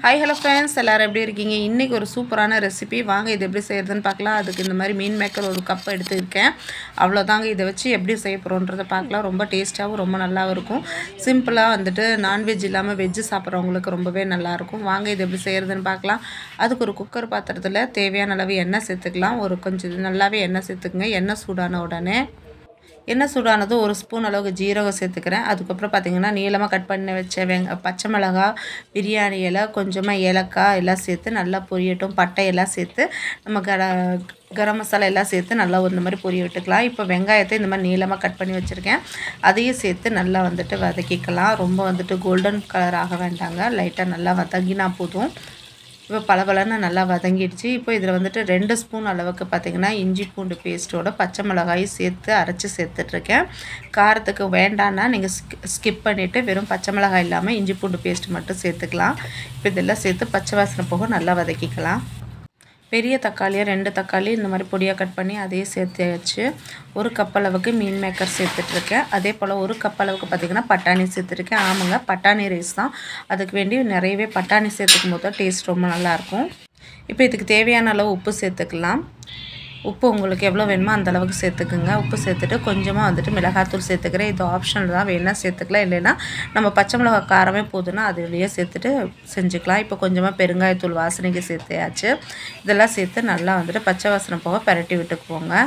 Hi hello friends, எல்லோரும் எப்படி இருக்கீங்க? இன்றைக்கி ஒரு சூப்பரான ரெசிபி. வாங்க இது எப்படி செய்கிறதுன்னு பார்க்கலாம். அதுக்கு இந்த மாதிரி மீன் மேக்கர் ஒரு கப் எடுத்துருக்கேன். அவ்வளோதாங்க. இதை வச்சு எப்படி செய்ய போகிறோன்றதை பார்க்கலாம். ரொம்ப டேஸ்ட்டாகவும் ரொம்ப நல்லாவும் இருக்கும். சிம்பிளாக வந்துட்டு நான்வெஜ் இல்லாமல் வெஜ்ஜு சாப்பிட்றவங்களுக்கு ரொம்பவே நல்லாயிருக்கும். வாங்க இது எப்படி செய்கிறதுன்னு பார்க்கலாம். அதுக்கு ஒரு குக்கர் பாத்திரத்தில் தேவையான அளவு எண்ணெய் சேர்த்துக்கலாம். கொஞ்சம் நல்லாவே எண்ணெய் சேர்த்துக்குங்க. எண்ணெய் சூடான உடனே எண்ணெய் சூடானதும் ஒரு ஸ்பூன் அளவுக்கு ஜீரகம் சேர்த்துக்கிறேன். அதுக்கப்புறம் பார்த்திங்கன்னா நீளமாக கட் பண்ணி வச்ச பச்சை மிளகா, பிரியாணி இலை, கொஞ்சமாக ஏலக்காய் எல்லாம் சேர்த்து நல்லா பொரியட்டும். பட்டை எல்லாம் சேர்த்து நம்ம கரம் மசாலா எல்லாம் சேர்த்து நல்லா இந்த மாதிரி பொரிய விட்டுக்கலாம். இப்போ வெங்காயத்தை இந்த மாதிரி நீளமாக கட் பண்ணி வச்சுருக்கேன். அதையும் சேர்த்து நல்லா வந்துட்டு வதக்கிக்கலாம். ரொம்ப வந்துட்டு கோல்டன் கலர் ஆக வேண்டாங்க. லைட்டாக நல்லா வதங்கினா போதும். இப்போ பலபலன்னு நல்லா வதங்கிடுச்சு. இப்போ இதில் வந்துட்டு 2 ஸ்பூன் அளவுக்கு பார்த்திங்கன்னா இஞ்சி பூண்டு பேஸ்ட்டோட பச்சை மிளகாயும் சேர்த்து அரைச்சி சேர்த்துட்ருக்கேன். காரத்துக்கு வேண்டான்னா நீங்கள் ஸ்கிப் பண்ணிவிட்டு வெறும் பச்சை மிளகாய் இல்லாமல் இஞ்சி பூண்டு பேஸ்ட் மட்டும் சேர்த்துக்கலாம். இப்போ இதெல்லாம் சேர்த்து பச்சை வாசனை போக நல்லா வதக்கிக்கலாம். பெரிய தக்காளியாக 2 தக்காளி இந்த மாதிரி பொடியாக கட் பண்ணி அதையே சேர்த்து வச்சு ஒரு கப் அளவுக்கு மீன் மேக்கர் சேர்த்துட்ருக்கேன். அதே போல் ஒரு கப் அளவுக்கு பார்த்திங்கன்னா பட்டாணி சேர்த்துருக்கேன். ஆமாங்க, பட்டாணி ரைஸ் தான். அதுக்கு வேண்டி நிறையவே பட்டாணி சேர்த்துக்கும் போது தான் டேஸ்ட் ரொம்ப நல்லாயிருக்கும். இப்போ இதுக்கு தேவையான அளவு உப்பு சேர்த்துக்கலாம். உப்பு உங்களுக்கு எவ்வளோ வேணுமோ அந்த அளவுக்கு சேர்த்துக்குங்க. உப்பு சேர்த்துட்டு கொஞ்சமாக வந்துட்டு மிளகாத்தூள் சேர்த்துக்கிறேன். இது ஆப்ஷனல் தான், வேணால் சேர்த்துக்கலாம். இல்லைன்னா நம்ம பச்சை மிளகாய் காரமே போதுன்னா அதுலேயே சேர்த்துட்டு செஞ்சுக்கலாம். இப்போ கொஞ்சமாக பெருங்காயத்தூள் வாசனைக்கு சேர்த்தாச்சு. இதெல்லாம் சேர்த்து நல்லா வந்துட்டு பச்சை வாசனை போக பரட்டி விட்டுக்குவோங்க.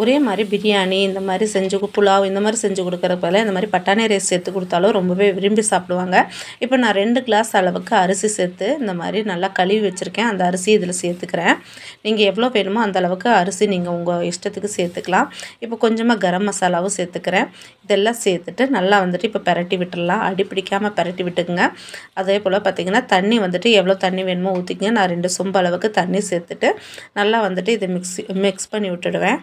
ஒரே மாதிரி பிரியாணி இந்த மாதிரி செஞ்சு புலாவ் இந்த மாதிரி செஞ்சு கொடுக்குறப்பல இந்த மாதிரி பட்டாணி ரைஸ் சேர்த்து கொடுத்தாலும் ரொம்பவே விரும்பி சாப்பிடுவாங்க. இப்போ நான் 2 கிளாஸ் அளவுக்கு அரிசி சேர்த்து இந்த மாதிரி நல்லா கழுவி வச்சுருக்கேன். அந்த அரிசி இதில் சேர்த்துக்கிறேன். நீங்கள் எவ்வளோ வேணுமோ அந்த அளவுக்கு அரிசி நீங்கள் உங்கள் இஷ்டத்துக்கு சேர்த்துக்கலாம். இப்போ கொஞ்சமாக கரம் மசாலாவும் சேர்த்துக்கிறேன். இதெல்லாம் சேர்த்துட்டு நல்லா வந்துட்டு இப்போ பரட்டி விட்டுடலாம். அடி பிடிக்காமல் பரட்டி விட்டுக்குங்க. அதே போல் பார்த்திங்கன்னா தண்ணி வந்துட்டு எவ்வளோ தண்ணி வேணுமோ ஊற்றிக்கங்க. நான் 2 சொம்பு அளவுக்கு தண்ணி சேர்த்துட்டு நல்லா வந்துட்டு இதை மிக்ஸ் பண்ணி விட்டுடுவேன்.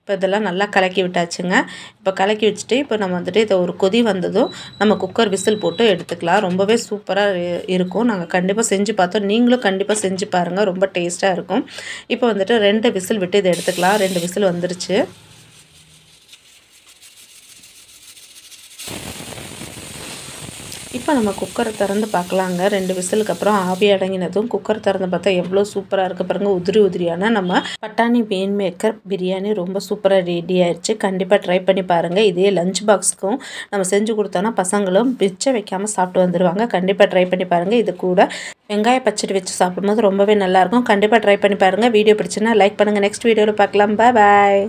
இப்போ இதெல்லாம் நல்லா கலக்கி விட்டாச்சுங்க. இப்போ கலக்கி வச்சுட்டு இப்போ நம்ம வந்துட்டு இதை ஒரு கொதி வந்ததும் நம்ம குக்கர் விசில் போட்டு எடுத்துக்கலாம். ரொம்பவே சூப்பராக இருக்கும். நாங்கள் கண்டிப்பாக செஞ்சு பார்த்தோம். நீங்களும் கண்டிப்பாக செஞ்சு பாருங்கள். ரொம்ப டேஸ்ட்டாக இருக்கும். இப்போ வந்துட்டு 2 விசில் விட்டு இதை எடுத்துக்கலாம். 2 விசில் வந்துருச்சு. இப்போ நம்ம குக்கரை திறந்து பார்க்கலாங்க. 2 விசிலுக்கு அப்புறம் ஆவி அடங்கினதும் குக்கர் திறந்து பார்த்தா எவ்வளோ சூப்பராக இருக்குது பாருங்கள். உதிரியான நம்ம பட்டாணி மீன் மேக்கர் பிரியாணி ரொம்ப சூப்பராக ரெடி ஆயிடுச்சு. கண்டிப்பாக ட்ரை பண்ணி பாருங்கள். இதே லஞ்ச் பாக்ஸுக்கும் நம்ம செஞ்சு கொடுத்தோன்னா பசங்களும் பிச்சை வைக்காமல் சாப்பிட்டு வந்துடுவாங்க. கண்டிப்பாக ட்ரை பண்ணி பாருங்கள். இது கூட வெங்காய பச்சடி வச்சு சாப்பிடும்போது ரொம்பவே நல்லாயிருக்கும். கண்டிப்பாக ட்ரை பண்ணி பாருங்கள். வீடியோ பிடிச்சுன்னா லைக் பண்ணுங்கள். நெக்ஸ்ட் வீடியோவில் பார்க்கலாம். பாய்.